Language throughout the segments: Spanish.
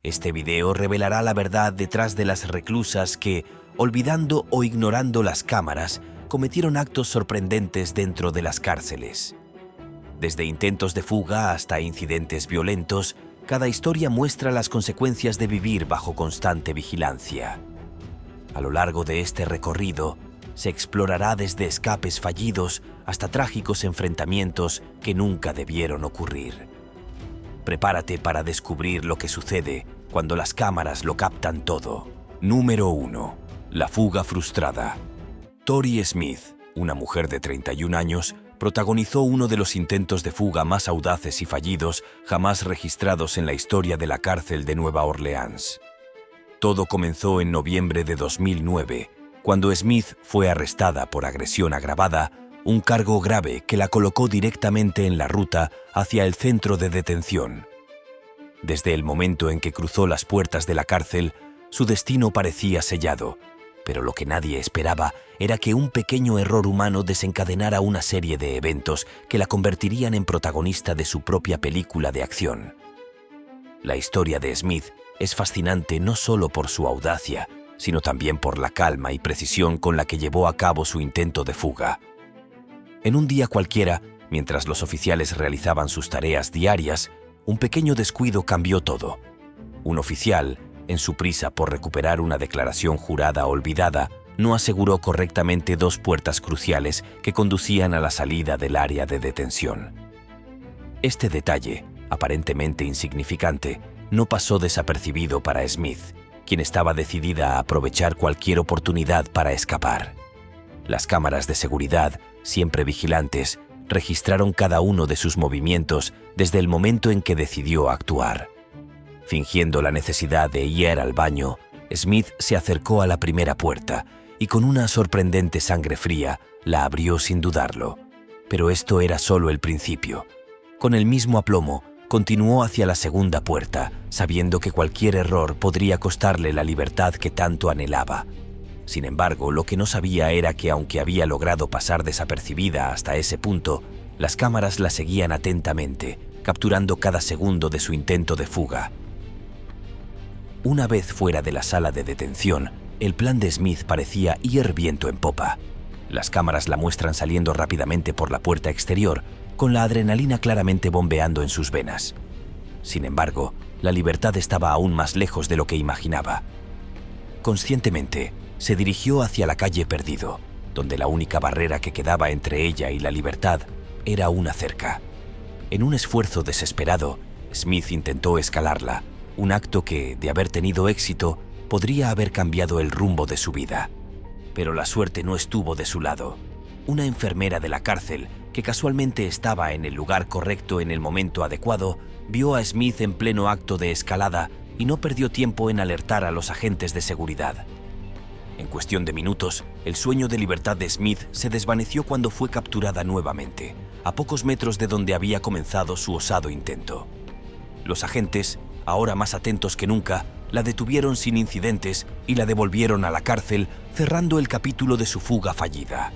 Este video revelará la verdad detrás de las reclusas que, olvidando o ignorando las cámaras, cometieron actos sorprendentes dentro de las cárceles. Desde intentos de fuga hasta incidentes violentos, cada historia muestra las consecuencias de vivir bajo constante vigilancia. A lo largo de este recorrido, se explorará desde escapes fallidos hasta trágicos enfrentamientos que nunca debieron ocurrir. Prepárate para descubrir lo que sucede cuando las cámaras lo captan todo. Número 1. La fuga frustrada. Tori Smith, una mujer de 31 años, protagonizó uno de los intentos de fuga más audaces y fallidos jamás registrados en la historia de la cárcel de Nueva Orleans. Todo comenzó en noviembre de 2009, cuando Smith fue arrestada por agresión agravada, un cargo grave que la colocó directamente en la ruta hacia el centro de detención. Desde el momento en que cruzó las puertas de la cárcel, su destino parecía sellado, pero lo que nadie esperaba era que un pequeño error humano desencadenara una serie de eventos que la convertirían en protagonista de su propia película de acción. La historia de Smith es fascinante no solo por su audacia, sino también por la calma y precisión con la que llevó a cabo su intento de fuga. En un día cualquiera, mientras los oficiales realizaban sus tareas diarias, un pequeño descuido cambió todo. Un oficial, en su prisa por recuperar una declaración jurada olvidada, no aseguró correctamente dos puertas cruciales que conducían a la salida del área de detención. Este detalle, aparentemente insignificante, no pasó desapercibido para Smith, quien estaba decidida a aprovechar cualquier oportunidad para escapar. Las cámaras de seguridad, siempre vigilantes, registraron cada uno de sus movimientos desde el momento en que decidió actuar. Fingiendo la necesidad de ir al baño, Smith se acercó a la primera puerta y con una sorprendente sangre fría la abrió sin dudarlo. Pero esto era solo el principio. Con el mismo aplomo, continuó hacia la segunda puerta, sabiendo que cualquier error podría costarle la libertad que tanto anhelaba. Sin embargo, lo que no sabía era que aunque había logrado pasar desapercibida hasta ese punto, las cámaras la seguían atentamente, capturando cada segundo de su intento de fuga. Una vez fuera de la sala de detención, el plan de Smith parecía ir viento en popa. Las cámaras la muestran saliendo rápidamente por la puerta exterior, con la adrenalina claramente bombeando en sus venas. Sin embargo, la libertad estaba aún más lejos de lo que imaginaba. Conscientemente, se dirigió hacia la calle Perdido, donde la única barrera que quedaba entre ella y la libertad era una cerca. En un esfuerzo desesperado, Smith intentó escalarla, un acto que, de haber tenido éxito, podría haber cambiado el rumbo de su vida. Pero la suerte no estuvo de su lado. Una enfermera de la cárcel, que casualmente estaba en el lugar correcto en el momento adecuado, vio a Smith en pleno acto de escalada y no perdió tiempo en alertar a los agentes de seguridad. En cuestión de minutos, el sueño de libertad de Smith se desvaneció cuando fue capturada nuevamente, a pocos metros de donde había comenzado su osado intento. Los agentes, ahora más atentos que nunca, la detuvieron sin incidentes y la devolvieron a la cárcel, cerrando el capítulo de su fuga fallida.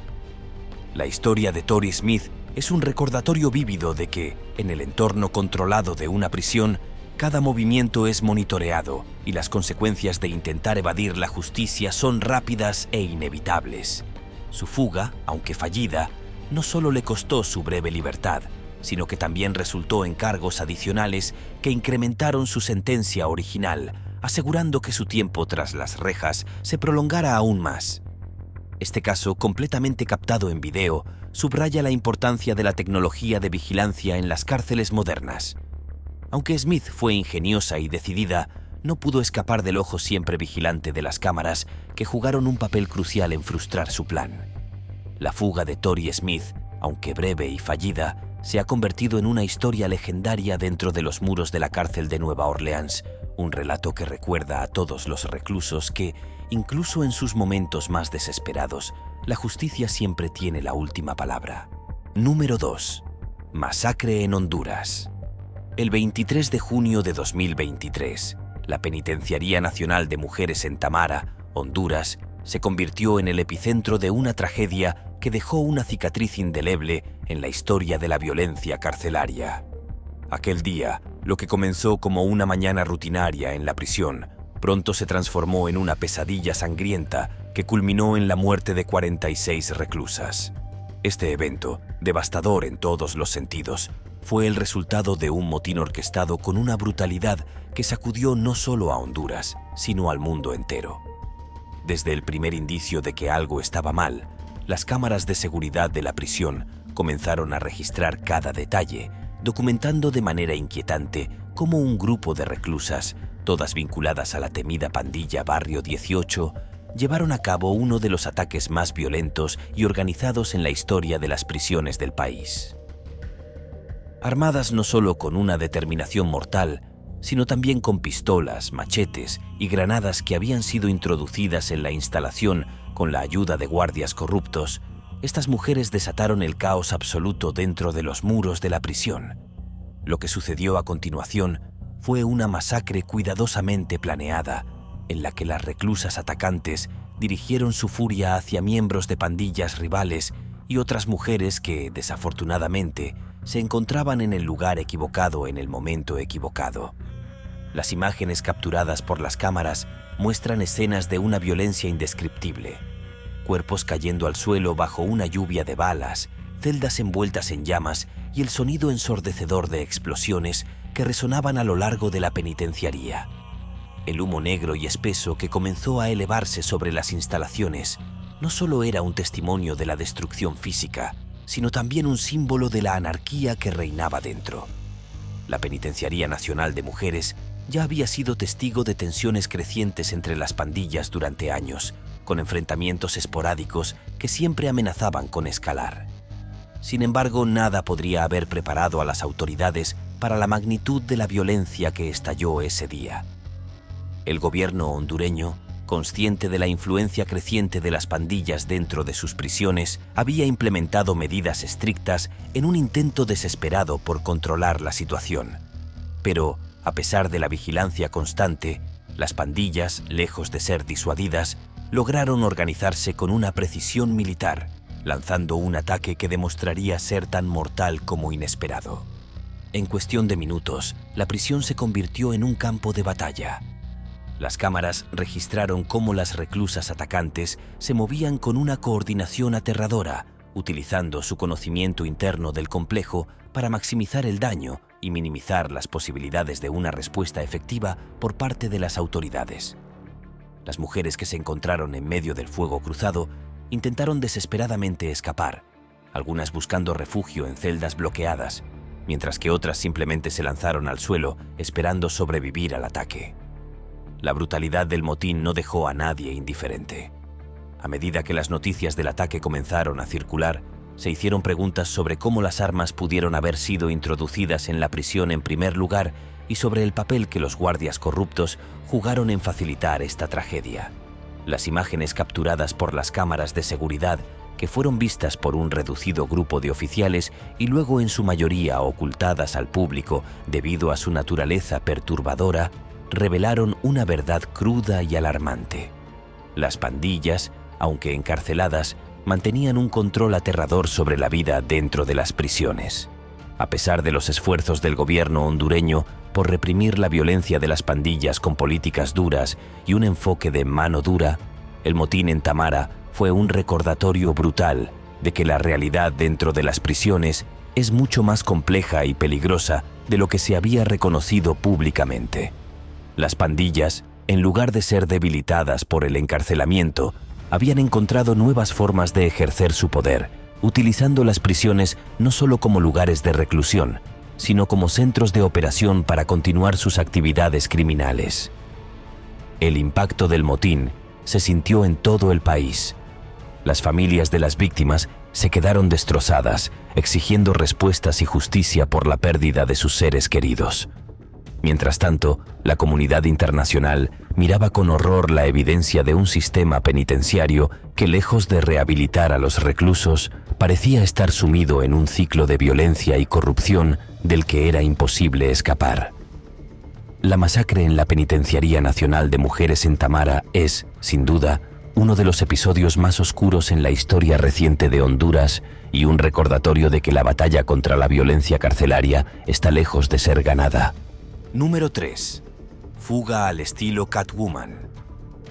La historia de Tori Smith es un recordatorio vívido de que, en el entorno controlado de una prisión, cada movimiento es monitoreado y las consecuencias de intentar evadir la justicia son rápidas e inevitables. Su fuga, aunque fallida, no solo le costó su breve libertad, sino que también resultó en cargos adicionales que incrementaron su sentencia original, asegurando que su tiempo tras las rejas se prolongara aún más. Este caso, completamente captado en video, subraya la importancia de la tecnología de vigilancia en las cárceles modernas. Aunque Smith fue ingeniosa y decidida, no pudo escapar del ojo siempre vigilante de las cámaras, que jugaron un papel crucial en frustrar su plan. La fuga de Tori Smith, aunque breve y fallida, se ha convertido en una historia legendaria dentro de los muros de la cárcel de Nueva Orleans, un relato que recuerda a todos los reclusos que, incluso en sus momentos más desesperados, la justicia siempre tiene la última palabra. Número 2. Masacre en Honduras. El 23 de junio de 2023, la Penitenciaría Nacional de Mujeres en Tamara, Honduras, se convirtió en el epicentro de una tragedia que dejó una cicatriz indeleble en la historia de la violencia carcelaria. Aquel día, lo que comenzó como una mañana rutinaria en la prisión, pronto se transformó en una pesadilla sangrienta que culminó en la muerte de 46 reclusas. Este evento, devastador en todos los sentidos, fue el resultado de un motín orquestado con una brutalidad que sacudió no solo a Honduras, sino al mundo entero. Desde el primer indicio de que algo estaba mal, las cámaras de seguridad de la prisión comenzaron a registrar cada detalle, documentando de manera inquietante cómo un grupo de reclusas, todas vinculadas a la temida pandilla Barrio 18, llevaron a cabo uno de los ataques más violentos y organizados en la historia de las prisiones del país. Armadas no solo con una determinación mortal, sino también con pistolas, machetes y granadas que habían sido introducidas en la instalación con la ayuda de guardias corruptos, estas mujeres desataron el caos absoluto dentro de los muros de la prisión. Lo que sucedió a continuación fue una masacre cuidadosamente planeada, en la que las reclusas atacantes dirigieron su furia hacia miembros de pandillas rivales y otras mujeres que, desafortunadamente, se encontraban en el lugar equivocado en el momento equivocado. Las imágenes capturadas por las cámaras muestran escenas de una violencia indescriptible. Cuerpos cayendo al suelo bajo una lluvia de balas, celdas envueltas en llamas y el sonido ensordecedor de explosiones que resonaban a lo largo de la penitenciaría. El humo negro y espeso que comenzó a elevarse sobre las instalaciones no solo era un testimonio de la destrucción física, sino también un símbolo de la anarquía que reinaba dentro. La Penitenciaría Nacional de Mujeres ya había sido testigo de tensiones crecientes entre las pandillas durante años, con enfrentamientos esporádicos que siempre amenazaban con escalar. Sin embargo, nada podría haber preparado a las autoridades para la magnitud de la violencia que estalló ese día. El gobierno hondureño, consciente de la influencia creciente de las pandillas dentro de sus prisiones, había implementado medidas estrictas en un intento desesperado por controlar la situación. Pero, a pesar de la vigilancia constante, las pandillas, lejos de ser disuadidas, lograron organizarse con una precisión militar, lanzando un ataque que demostraría ser tan mortal como inesperado. En cuestión de minutos, la prisión se convirtió en un campo de batalla. Las cámaras registraron cómo las reclusas atacantes se movían con una coordinación aterradora, utilizando su conocimiento interno del complejo para maximizar el daño y minimizar las posibilidades de una respuesta efectiva por parte de las autoridades. Las mujeres que se encontraron en medio del fuego cruzado intentaron desesperadamente escapar, algunas buscando refugio en celdas bloqueadas, mientras que otras simplemente se lanzaron al suelo esperando sobrevivir al ataque. La brutalidad del motín no dejó a nadie indiferente. A medida que las noticias del ataque comenzaron a circular, se hicieron preguntas sobre cómo las armas pudieron haber sido introducidas en la prisión en primer lugar y sobre el papel que los guardias corruptos jugaron en facilitar esta tragedia. Las imágenes capturadas por las cámaras de seguridad, que fueron vistas por un reducido grupo de oficiales y luego en su mayoría ocultadas al público debido a su naturaleza perturbadora, revelaron una verdad cruda y alarmante. Las pandillas, aunque encarceladas, mantenían un control aterrador sobre la vida dentro de las prisiones. A pesar de los esfuerzos del gobierno hondureño por reprimir la violencia de las pandillas con políticas duras y un enfoque de mano dura, el motín en Tamara fue un recordatorio brutal de que la realidad dentro de las prisiones es mucho más compleja y peligrosa de lo que se había reconocido públicamente. Las pandillas, en lugar de ser debilitadas por el encarcelamiento, habían encontrado nuevas formas de ejercer su poder, utilizando las prisiones no solo como lugares de reclusión, sino como centros de operación para continuar sus actividades criminales. El impacto del motín se sintió en todo el país. Las familias de las víctimas se quedaron destrozadas, exigiendo respuestas y justicia por la pérdida de sus seres queridos. Mientras tanto, la comunidad internacional miraba con horror la evidencia de un sistema penitenciario que, lejos de rehabilitar a los reclusos, parecía estar sumido en un ciclo de violencia y corrupción del que era imposible escapar. La masacre en la Penitenciaría Nacional de Mujeres en Tamara es, sin duda, uno de los episodios más oscuros en la historia reciente de Honduras y un recordatorio de que la batalla contra la violencia carcelaria está lejos de ser ganada. Número 3. Fuga al estilo Catwoman.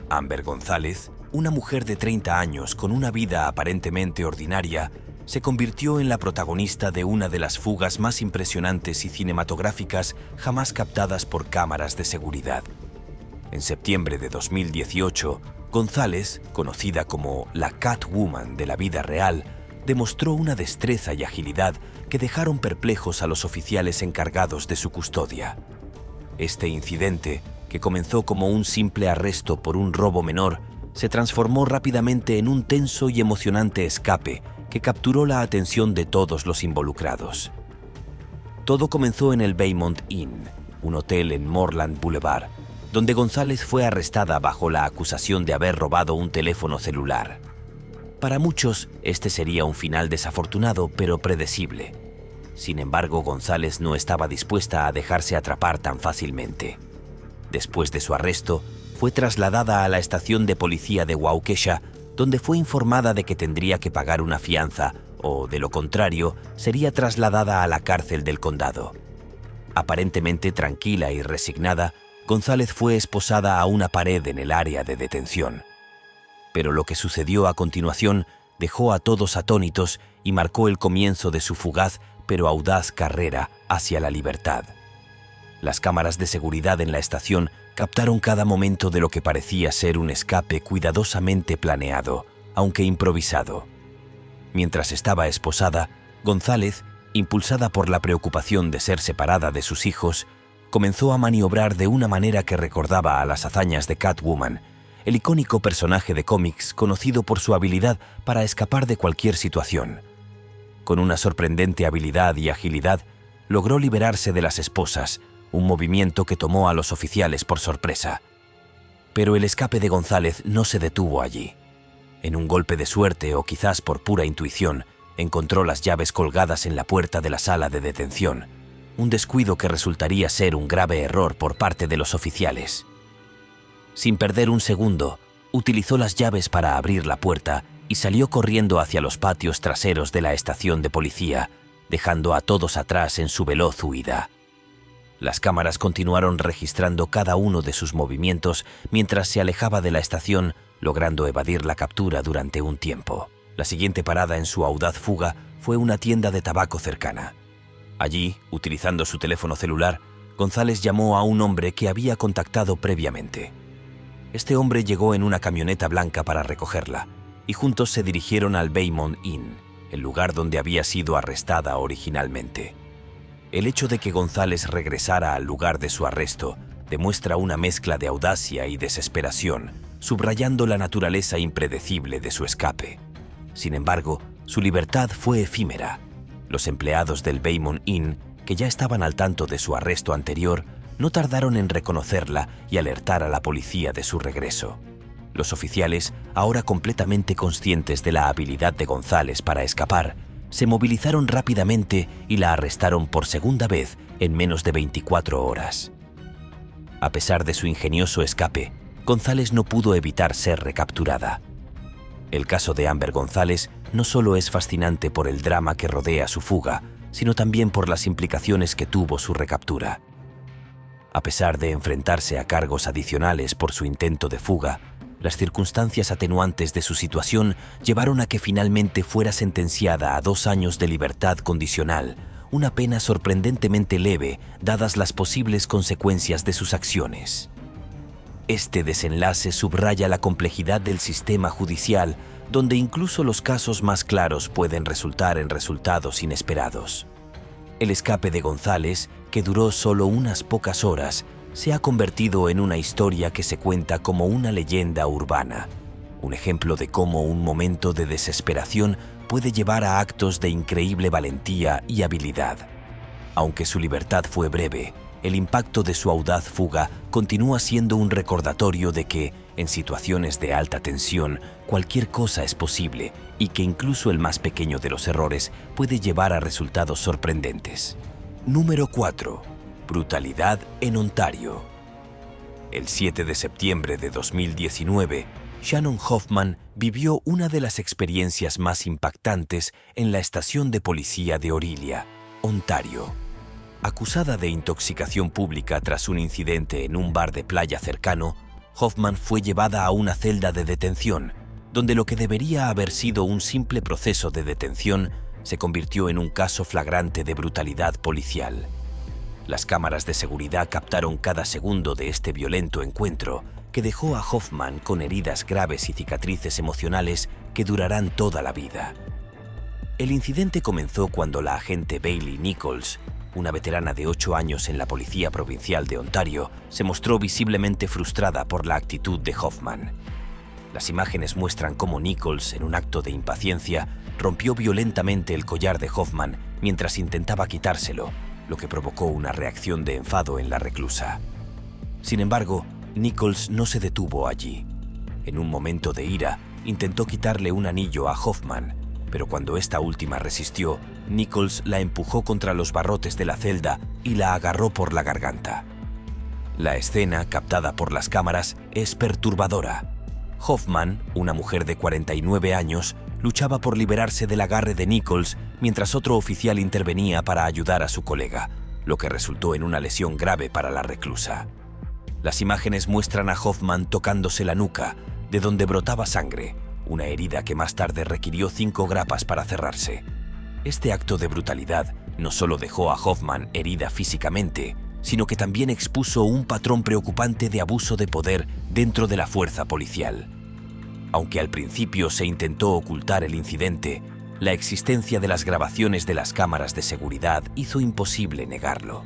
Amber González, una mujer de 30 años con una vida aparentemente ordinaria, se convirtió en la protagonista de una de las fugas más impresionantes y cinematográficas jamás captadas por cámaras de seguridad. En septiembre de 2018, González, conocida como la Catwoman de la vida real, demostró una destreza y agilidad que dejaron perplejos a los oficiales encargados de su custodia. Este incidente, que comenzó como un simple arresto por un robo menor, se transformó rápidamente en un tenso y emocionante escape que capturó la atención de todos los involucrados. Todo comenzó en el Baymont Inn, un hotel en Moreland Boulevard, donde González fue arrestada bajo la acusación de haber robado un teléfono celular. Para muchos, este sería un final desafortunado pero predecible. Sin embargo, González no estaba dispuesta a dejarse atrapar tan fácilmente. Después de su arresto, fue trasladada a la estación de policía de Waukesha, donde fue informada de que tendría que pagar una fianza o, de lo contrario, sería trasladada a la cárcel del condado. Aparentemente tranquila y resignada, González fue esposada a una pared en el área de detención. Pero lo que sucedió a continuación dejó a todos atónitos y marcó el comienzo de su fugaz pero audaz carrera hacia la libertad. Las cámaras de seguridad en la estación captaron cada momento de lo que parecía ser un escape cuidadosamente planeado, aunque improvisado. Mientras estaba esposada, González, impulsada por la preocupación de ser separada de sus hijos, comenzó a maniobrar de una manera que recordaba a las hazañas de Catwoman, el icónico personaje de cómics conocido por su habilidad para escapar de cualquier situación. Con una sorprendente habilidad y agilidad, logró liberarse de las esposas, un movimiento que tomó a los oficiales por sorpresa. Pero el escape de González no se detuvo allí. En un golpe de suerte o quizás por pura intuición, encontró las llaves colgadas en la puerta de la sala de detención, un descuido que resultaría ser un grave error por parte de los oficiales. Sin perder un segundo, utilizó las llaves para abrir la puerta y salió corriendo hacia los patios traseros de la estación de policía, dejando a todos atrás en su veloz huida. Las cámaras continuaron registrando cada uno de sus movimientos mientras se alejaba de la estación, logrando evadir la captura durante un tiempo. La siguiente parada en su audaz fuga fue una tienda de tabaco cercana. Allí, utilizando su teléfono celular, González llamó a un hombre que había contactado previamente. Este hombre llegó en una camioneta blanca para recogerla, y juntos se dirigieron al Baymont Inn, el lugar donde había sido arrestada originalmente. El hecho de que González regresara al lugar de su arresto demuestra una mezcla de audacia y desesperación, subrayando la naturaleza impredecible de su escape. Sin embargo, su libertad fue efímera. Los empleados del Baymont Inn, que ya estaban al tanto de su arresto anterior, no tardaron en reconocerla y alertar a la policía de su regreso. Los oficiales, ahora completamente conscientes de la habilidad de González para escapar, se movilizaron rápidamente y la arrestaron por segunda vez en menos de 24 horas. A pesar de su ingenioso escape, González no pudo evitar ser recapturada. El caso de Amber González no solo es fascinante por el drama que rodea su fuga, sino también por las implicaciones que tuvo su recaptura. A pesar de enfrentarse a cargos adicionales por su intento de fuga, las circunstancias atenuantes de su situación llevaron a que finalmente fuera sentenciada a 2 años de libertad condicional, una pena sorprendentemente leve dadas las posibles consecuencias de sus acciones. Este desenlace subraya la complejidad del sistema judicial, donde incluso los casos más claros pueden resultar en resultados inesperados. El escape de González, que duró solo unas pocas horas, se ha convertido en una historia que se cuenta como una leyenda urbana, un ejemplo de cómo un momento de desesperación puede llevar a actos de increíble valentía y habilidad. Aunque su libertad fue breve, el impacto de su audaz fuga continúa siendo un recordatorio de que, en situaciones de alta tensión, cualquier cosa es posible y que incluso el más pequeño de los errores puede llevar a resultados sorprendentes. Número 4. Brutalidad en Ontario. El 7 de septiembre de 2019, Shannon Hoffman vivió una de las experiencias más impactantes en la estación de policía de Orillia, Ontario. Acusada de intoxicación pública tras un incidente en un bar de playa cercano, Hoffman fue llevada a una celda de detención, donde lo que debería haber sido un simple proceso de detención se convirtió en un caso flagrante de brutalidad policial. Las cámaras de seguridad captaron cada segundo de este violento encuentro, que dejó a Hoffman con heridas graves y cicatrices emocionales que durarán toda la vida. El incidente comenzó cuando la agente Bailey Nichols, una veterana de 8 años en la Policía Provincial de Ontario, se mostró visiblemente frustrada por la actitud de Hoffman. Las imágenes muestran cómo Nichols, en un acto de impaciencia, rompió violentamente el collar de Hoffman mientras intentaba quitárselo, lo que provocó una reacción de enfado en la reclusa. Sin embargo, Nichols no se detuvo allí. En un momento de ira, intentó quitarle un anillo a Hoffman, pero cuando esta última resistió, Nichols la empujó contra los barrotes de la celda y la agarró por la garganta. La escena, captada por las cámaras, es perturbadora. Hoffman, una mujer de 49 años, luchaba por liberarse del agarre de Nichols mientras otro oficial intervenía para ayudar a su colega, lo que resultó en una lesión grave para la reclusa. Las imágenes muestran a Hoffman tocándose la nuca, de donde brotaba sangre, una herida que más tarde requirió 5 grapas para cerrarse. Este acto de brutalidad no solo dejó a Hoffman herida físicamente, sino que también expuso un patrón preocupante de abuso de poder dentro de la fuerza policial. Aunque al principio se intentó ocultar el incidente, la existencia de las grabaciones de las cámaras de seguridad hizo imposible negarlo.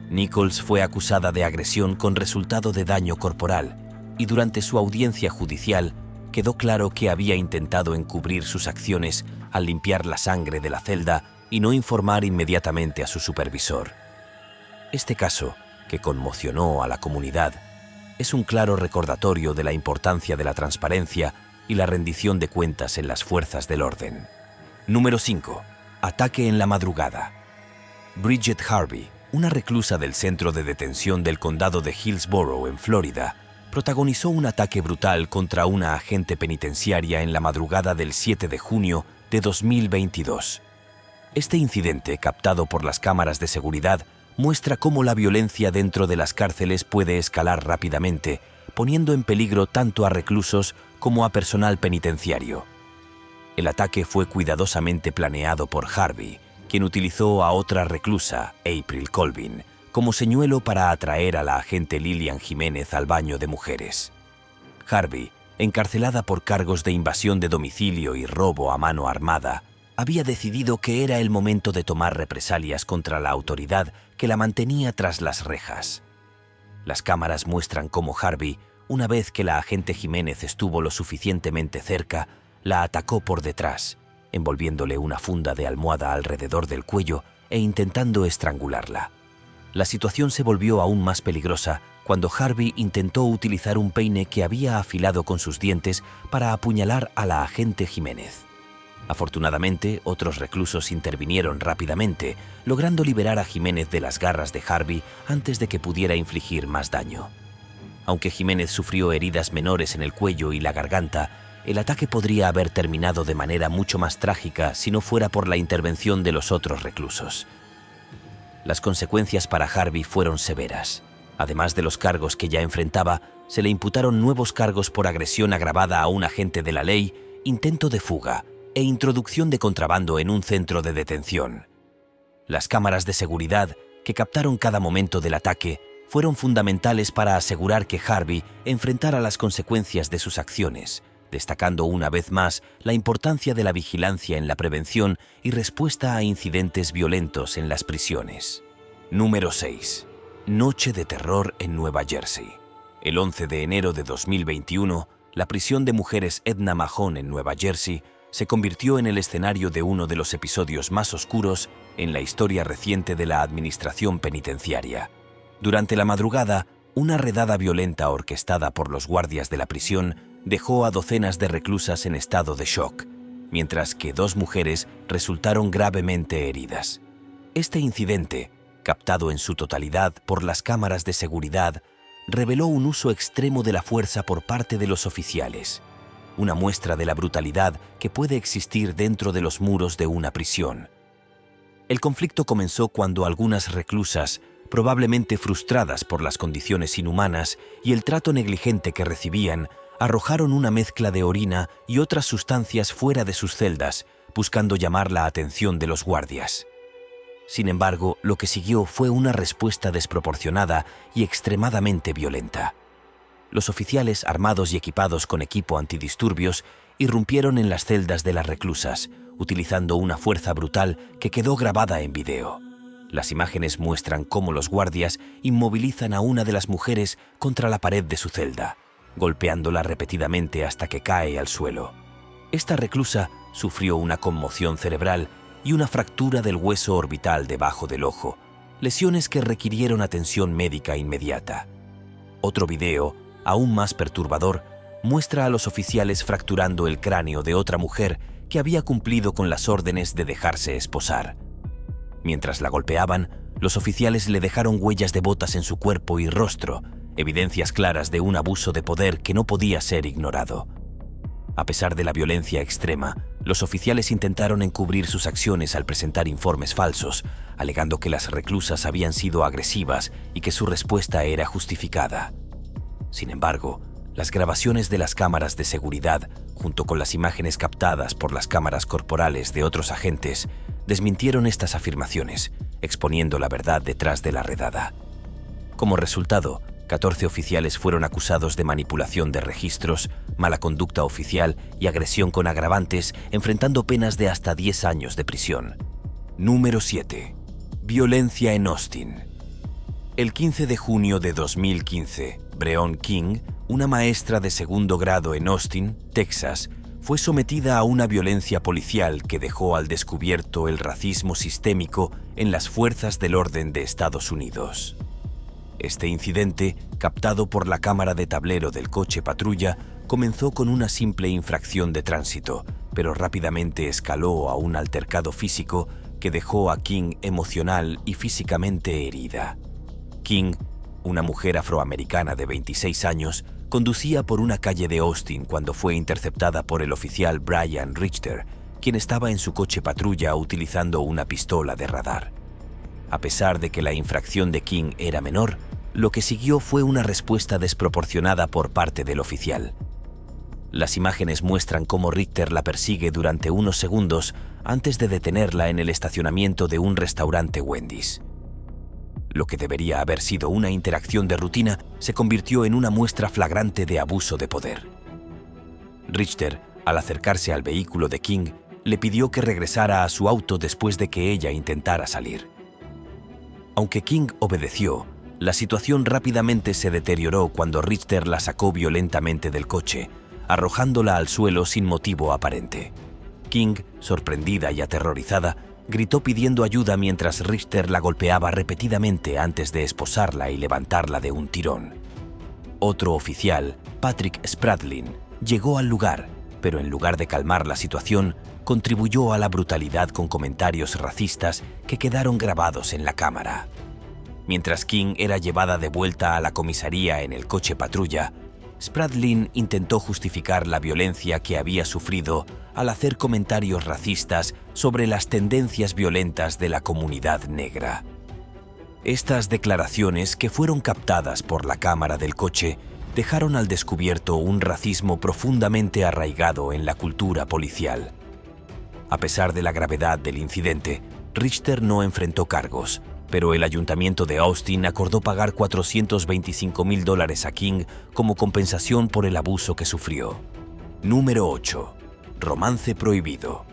Nichols fue acusada de agresión con resultado de daño corporal y durante su audiencia judicial quedó claro que había intentado encubrir sus acciones al limpiar la sangre de la celda y no informar inmediatamente a su supervisor. Este caso, que conmocionó a la comunidad, es un claro recordatorio de la importancia de la transparencia y la rendición de cuentas en las fuerzas del orden. Número 5. Ataque en la madrugada. Bridget Harvey, una reclusa del centro de detención del condado de Hillsborough, en Florida, protagonizó un ataque brutal contra una agente penitenciaria en la madrugada del 7 de junio de 2022. Este incidente, captado por las cámaras de seguridad, muestra cómo la violencia dentro de las cárceles puede escalar rápidamente, poniendo en peligro tanto a reclusos como a personal penitenciario. El ataque fue cuidadosamente planeado por Harvey, quien utilizó a otra reclusa, April Colvin, como señuelo para atraer a la agente Lilian Jiménez al baño de mujeres. Harvey, encarcelada por cargos de invasión de domicilio y robo a mano armada, había decidido que era el momento de tomar represalias contra la autoridad que la mantenía tras las rejas. Las cámaras muestran cómo Harvey, una vez que la agente Jiménez estuvo lo suficientemente cerca, la atacó por detrás, envolviéndole una funda de almohada alrededor del cuello e intentando estrangularla. La situación se volvió aún más peligrosa cuando Harvey intentó utilizar un peine que había afilado con sus dientes para apuñalar a la agente Jiménez. Afortunadamente, otros reclusos intervinieron rápidamente, logrando liberar a Jiménez de las garras de Harvey antes de que pudiera infligir más daño. Aunque Jiménez sufrió heridas menores en el cuello y la garganta, el ataque podría haber terminado de manera mucho más trágica si no fuera por la intervención de los otros reclusos. Las consecuencias para Harvey fueron severas. Además de los cargos que ya enfrentaba, se le imputaron nuevos cargos por agresión agravada a un agente de la ley, intento de fuga e introducción de contrabando en un centro de detención. Las cámaras de seguridad, que captaron cada momento del ataque, fueron fundamentales para asegurar que Harvey enfrentara las consecuencias de sus acciones, destacando una vez más la importancia de la vigilancia en la prevención y respuesta a incidentes violentos en las prisiones. Número 6. Noche de terror en Nueva Jersey. El 11 de enero de 2021, la prisión de mujeres Edna Mahon en Nueva Jersey se convirtió en el escenario de uno de los episodios más oscuros en la historia reciente de la administración penitenciaria. Durante la madrugada, una redada violenta orquestada por los guardias de la prisión dejó a docenas de reclusas en estado de shock, mientras que 2 mujeres resultaron gravemente heridas. Este incidente, captado en su totalidad por las cámaras de seguridad, reveló un uso extremo de la fuerza por parte de los oficiales, una muestra de la brutalidad que puede existir dentro de los muros de una prisión. El conflicto comenzó cuando algunas reclusas, probablemente frustradas por las condiciones inhumanas y el trato negligente que recibían, arrojaron una mezcla de orina y otras sustancias fuera de sus celdas, buscando llamar la atención de los guardias. Sin embargo, lo que siguió fue una respuesta desproporcionada y extremadamente violenta. Los oficiales, armados y equipados con equipo antidisturbios, irrumpieron en las celdas de las reclusas, utilizando una fuerza brutal que quedó grabada en video. Las imágenes muestran cómo los guardias inmovilizan a una de las mujeres contra la pared de su celda, golpeándola repetidamente hasta que cae al suelo. Esta reclusa sufrió una conmoción cerebral y una fractura del hueso orbital debajo del ojo, lesiones que requirieron atención médica inmediata. Otro video, aún más perturbador, muestra a los oficiales fracturando el cráneo de otra mujer que había cumplido con las órdenes de dejarse esposar. Mientras la golpeaban, los oficiales le dejaron huellas de botas en su cuerpo y rostro, evidencias claras de un abuso de poder que no podía ser ignorado. A pesar de la violencia extrema, los oficiales intentaron encubrir sus acciones al presentar informes falsos, alegando que las reclusas habían sido agresivas y que su respuesta era justificada. Sin embargo, las grabaciones de las cámaras de seguridad, junto con las imágenes captadas por las cámaras corporales de otros agentes, desmintieron estas afirmaciones, exponiendo la verdad detrás de la redada. Como resultado, 14 oficiales fueron acusados de manipulación de registros, mala conducta oficial y agresión con agravantes, enfrentando penas de hasta 10 años de prisión. Número 7. Violencia en Austin. El 15 de junio de 2015, Breonna King, una maestra de segundo grado en Austin, Texas, fue sometida a una violencia policial que dejó al descubierto el racismo sistémico en las fuerzas del orden de Estados Unidos. Este incidente, captado por la cámara de tablero del coche patrulla, comenzó con una simple infracción de tránsito, pero rápidamente escaló a un altercado físico que dejó a King emocional y físicamente herida. King, una mujer afroamericana de 26 años, conducía por una calle de Austin cuando fue interceptada por el oficial Brian Richter, quien estaba en su coche patrulla utilizando una pistola de radar. A pesar de que la infracción de King era menor, lo que siguió fue una respuesta desproporcionada por parte del oficial. Las imágenes muestran cómo Richter la persigue durante unos segundos antes de detenerla en el estacionamiento de un restaurante Wendy's. Lo que debería haber sido una interacción de rutina se convirtió en una muestra flagrante de abuso de poder. Richter, al acercarse al vehículo de King, le pidió que regresara a su auto después de que ella intentara salir. Aunque King obedeció, la situación rápidamente se deterioró cuando Richter la sacó violentamente del coche, arrojándola al suelo sin motivo aparente. King, sorprendida y aterrorizada, gritó pidiendo ayuda mientras Richter la golpeaba repetidamente antes de esposarla y levantarla de un tirón. Otro oficial, Patrick Spradlin, llegó al lugar, pero en lugar de calmar la situación, contribuyó a la brutalidad con comentarios racistas que quedaron grabados en la cámara. Mientras King era llevada de vuelta a la comisaría en el coche patrulla, Spradlin intentó justificar la violencia que había sufrido al hacer comentarios racistas sobre las tendencias violentas de la comunidad negra. Estas declaraciones, que fueron captadas por la cámara del coche, dejaron al descubierto un racismo profundamente arraigado en la cultura policial. A pesar de la gravedad del incidente, Richter no enfrentó cargos, pero el ayuntamiento de Austin acordó pagar $425,000 a King como compensación por el abuso que sufrió. Número 8. Romance prohibido.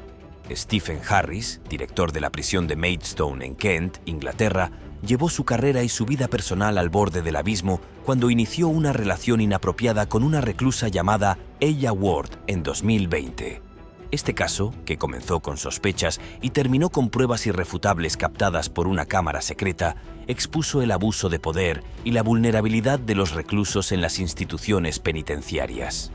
Stephen Harris, director de la prisión de Maidstone en Kent, Inglaterra, llevó su carrera y su vida personal al borde del abismo cuando inició una relación inapropiada con una reclusa llamada Ella Ward en 2020. Este caso, que comenzó con sospechas y terminó con pruebas irrefutables captadas por una cámara secreta, expuso el abuso de poder y la vulnerabilidad de los reclusos en las instituciones penitenciarias.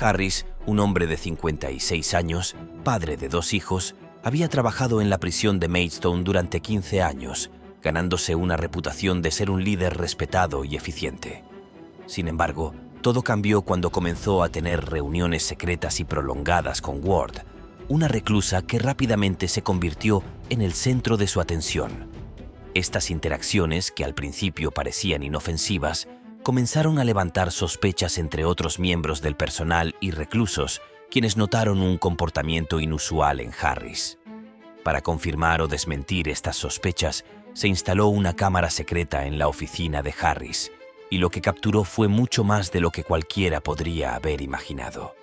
Harris, un hombre de 56 años, padre de 2 hijos, había trabajado en la prisión de Maidstone durante 15 años, ganándose una reputación de ser un líder respetado y eficiente. Sin embargo, todo cambió cuando comenzó a tener reuniones secretas y prolongadas con Ward, una reclusa que rápidamente se convirtió en el centro de su atención. Estas interacciones, que al principio parecían inofensivas, comenzaron a levantar sospechas entre otros miembros del personal y reclusos, quienes notaron un comportamiento inusual en Harris. Para confirmar o desmentir estas sospechas, se instaló una cámara secreta en la oficina de Harris, y lo que capturó fue mucho más de lo que cualquiera podría haber imaginado.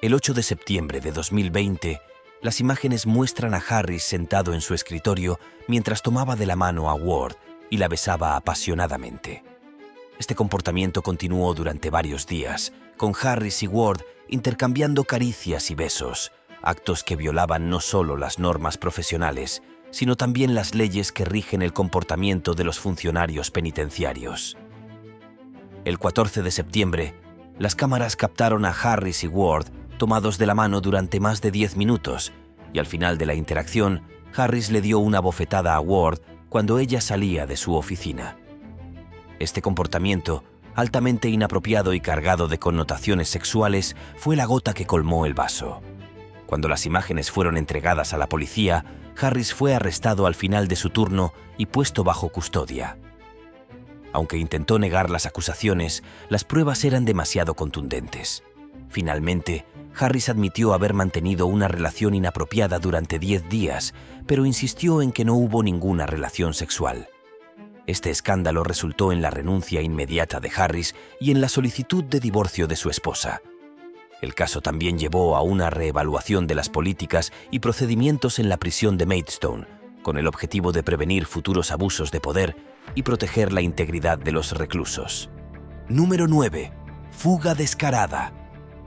El 8 de septiembre de 2020, las imágenes muestran a Harris sentado en su escritorio mientras tomaba de la mano a Ward y la besaba apasionadamente. Este comportamiento continuó durante varios días, con Harris y Ward intercambiando caricias y besos, actos que violaban no solo las normas profesionales, sino también las leyes que rigen el comportamiento de los funcionarios penitenciarios. El 14 de septiembre, las cámaras captaron a Harris y Ward tomados de la mano durante más de 10 minutos, y al final de la interacción, Harris le dio una bofetada a Ward cuando ella salía de su oficina. Este comportamiento, altamente inapropiado y cargado de connotaciones sexuales, fue la gota que colmó el vaso. Cuando las imágenes fueron entregadas a la policía, Harris fue arrestado al final de su turno y puesto bajo custodia. Aunque intentó negar las acusaciones, las pruebas eran demasiado contundentes. Finalmente, Harris admitió haber mantenido una relación inapropiada durante 10 días, pero insistió en que no hubo ninguna relación sexual. Este escándalo resultó en la renuncia inmediata de Harris y en la solicitud de divorcio de su esposa. El caso también llevó a una reevaluación de las políticas y procedimientos en la prisión de Maidstone, con el objetivo de prevenir futuros abusos de poder y proteger la integridad de los reclusos. Número 9. Fuga descarada.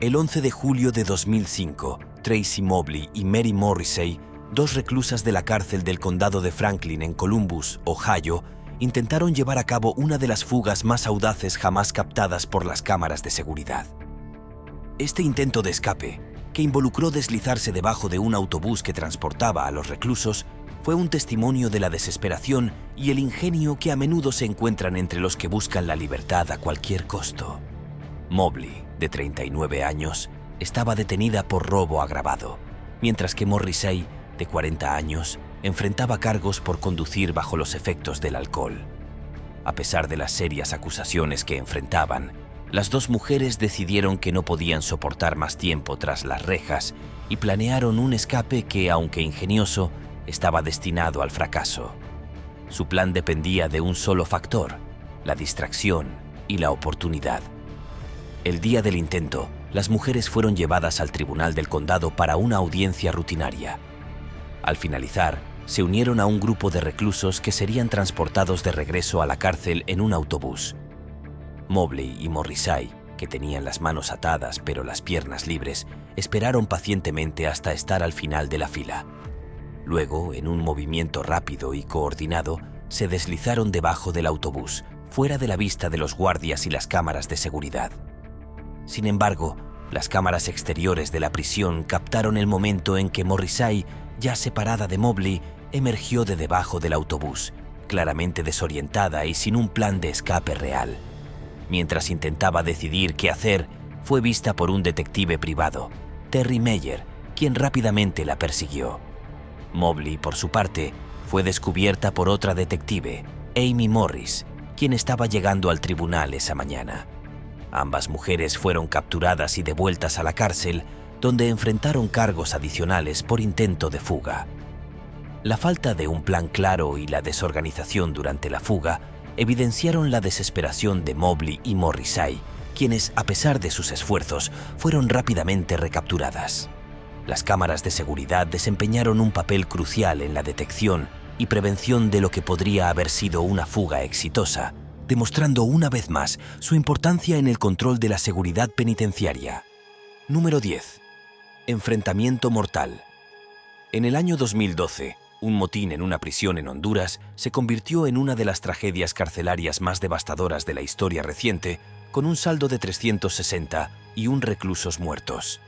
El 11 de julio de 2005, Tracy Mobley y Mary Morrissey, dos reclusas de la cárcel del condado de Franklin en Columbus, Ohio, intentaron llevar a cabo una de las fugas más audaces jamás captadas por las cámaras de seguridad. Este intento de escape, que involucró deslizarse debajo de un autobús que transportaba a los reclusos, fue un testimonio de la desesperación y el ingenio que a menudo se encuentran entre los que buscan la libertad a cualquier costo. Mobley, de 39 años, estaba detenida por robo agravado, mientras que Morrissey, de 40 años, enfrentaba cargos por conducir bajo los efectos del alcohol. A pesar de las serias acusaciones que enfrentaban, las dos mujeres decidieron que no podían soportar más tiempo tras las rejas y planearon un escape que, aunque ingenioso, estaba destinado al fracaso. Su plan dependía de un solo factor: la distracción y la oportunidad. El día del intento, las mujeres fueron llevadas al tribunal del condado para una audiencia rutinaria. Al finalizar, se unieron a un grupo de reclusos que serían transportados de regreso a la cárcel en un autobús. Mobley y Morrissey, que tenían las manos atadas pero las piernas libres, esperaron pacientemente hasta estar al final de la fila. Luego, en un movimiento rápido y coordinado, se deslizaron debajo del autobús, fuera de la vista de los guardias y las cámaras de seguridad. Sin embargo, las cámaras exteriores de la prisión captaron el momento en que Morrissey, ya separada de Mobley, emergió de debajo del autobús, claramente desorientada y sin un plan de escape real. Mientras intentaba decidir qué hacer, fue vista por un detective privado, Terry Meyer, quien rápidamente la persiguió. Mobley, por su parte, fue descubierta por otra detective, Amy Morris, quien estaba llegando al tribunal esa mañana. Ambas mujeres fueron capturadas y devueltas a la cárcel, donde enfrentaron cargos adicionales por intento de fuga. La falta de un plan claro y la desorganización durante la fuga evidenciaron la desesperación de Mobley y Morrissey, quienes, a pesar de sus esfuerzos, fueron rápidamente recapturadas. Las cámaras de seguridad desempeñaron un papel crucial en la detección y prevención de lo que podría haber sido una fuga exitosa, demostrando una vez más su importancia en el control de la seguridad penitenciaria. Número 10. Enfrentamiento mortal. En el año 2012, un motín en una prisión en Honduras se convirtió en una de las tragedias carcelarias más devastadoras de la historia reciente, con un saldo de 360 y reclusos muertos.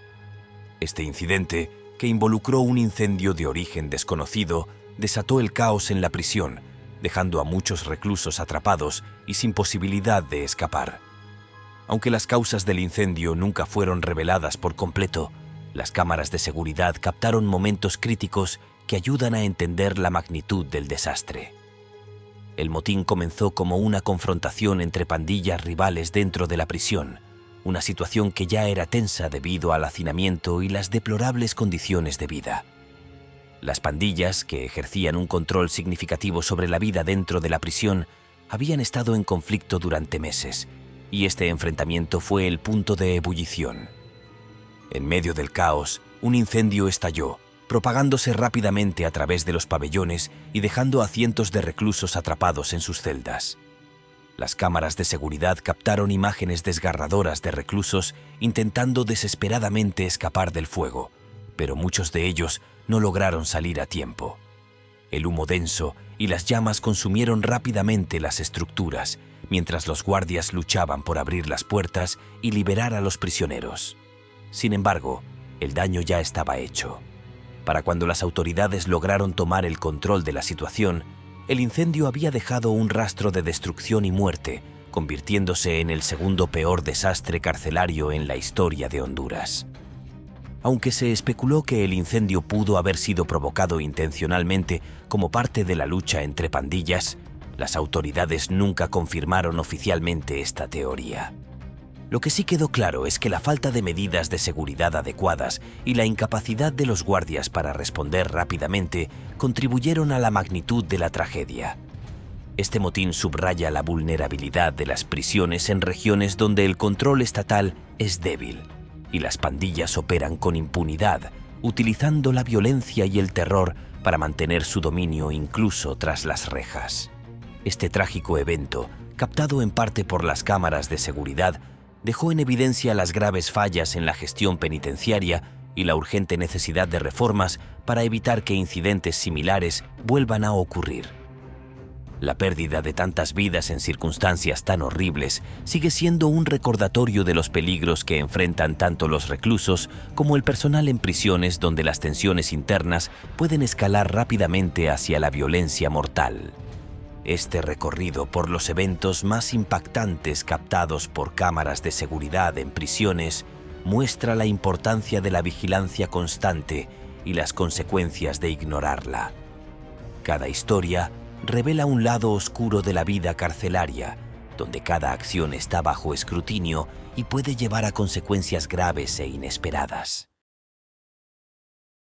Este incidente, que involucró un incendio de origen desconocido, desató el caos en la prisión, dejando a muchos reclusos atrapados y sin posibilidad de escapar. Aunque las causas del incendio nunca fueron reveladas por completo, las cámaras de seguridad captaron momentos críticos que ayudan a entender la magnitud del desastre. El motín comenzó como una confrontación entre pandillas rivales dentro de la prisión, una situación que ya era tensa debido al hacinamiento y las deplorables condiciones de vida. Las pandillas, que ejercían un control significativo sobre la vida dentro de la prisión, habían estado en conflicto durante meses, y este enfrentamiento fue el punto de ebullición. En medio del caos, un incendio estalló, propagándose rápidamente a través de los pabellones y dejando a cientos de reclusos atrapados en sus celdas. Las cámaras de seguridad captaron imágenes desgarradoras de reclusos intentando desesperadamente escapar del fuego, pero muchos de ellos no lograron salir a tiempo. El humo denso y las llamas consumieron rápidamente las estructuras, mientras los guardias luchaban por abrir las puertas y liberar a los prisioneros. Sin embargo, el daño ya estaba hecho. Para cuando las autoridades lograron tomar el control de la situación, el incendio había dejado un rastro de destrucción y muerte, convirtiéndose en el segundo peor desastre carcelario en la historia de Honduras. Aunque se especuló que el incendio pudo haber sido provocado intencionalmente como parte de la lucha entre pandillas, las autoridades nunca confirmaron oficialmente esta teoría. Lo que sí quedó claro es que la falta de medidas de seguridad adecuadas y la incapacidad de los guardias para responder rápidamente contribuyeron a la magnitud de la tragedia. Este motín subraya la vulnerabilidad de las prisiones en regiones donde el control estatal es débil y las pandillas operan con impunidad, utilizando la violencia y el terror para mantener su dominio incluso tras las rejas. Este trágico evento, captado en parte por las cámaras de seguridad, dejó en evidencia las graves fallas en la gestión penitenciaria y la urgente necesidad de reformas para evitar que incidentes similares vuelvan a ocurrir. La pérdida de tantas vidas en circunstancias tan horribles sigue siendo un recordatorio de los peligros que enfrentan tanto los reclusos como el personal en prisiones, donde las tensiones internas pueden escalar rápidamente hacia la violencia mortal. Este recorrido por los eventos más impactantes captados por cámaras de seguridad en prisiones muestra la importancia de la vigilancia constante y las consecuencias de ignorarla. Cada historia revela un lado oscuro de la vida carcelaria, donde cada acción está bajo escrutinio y puede llevar a consecuencias graves e inesperadas.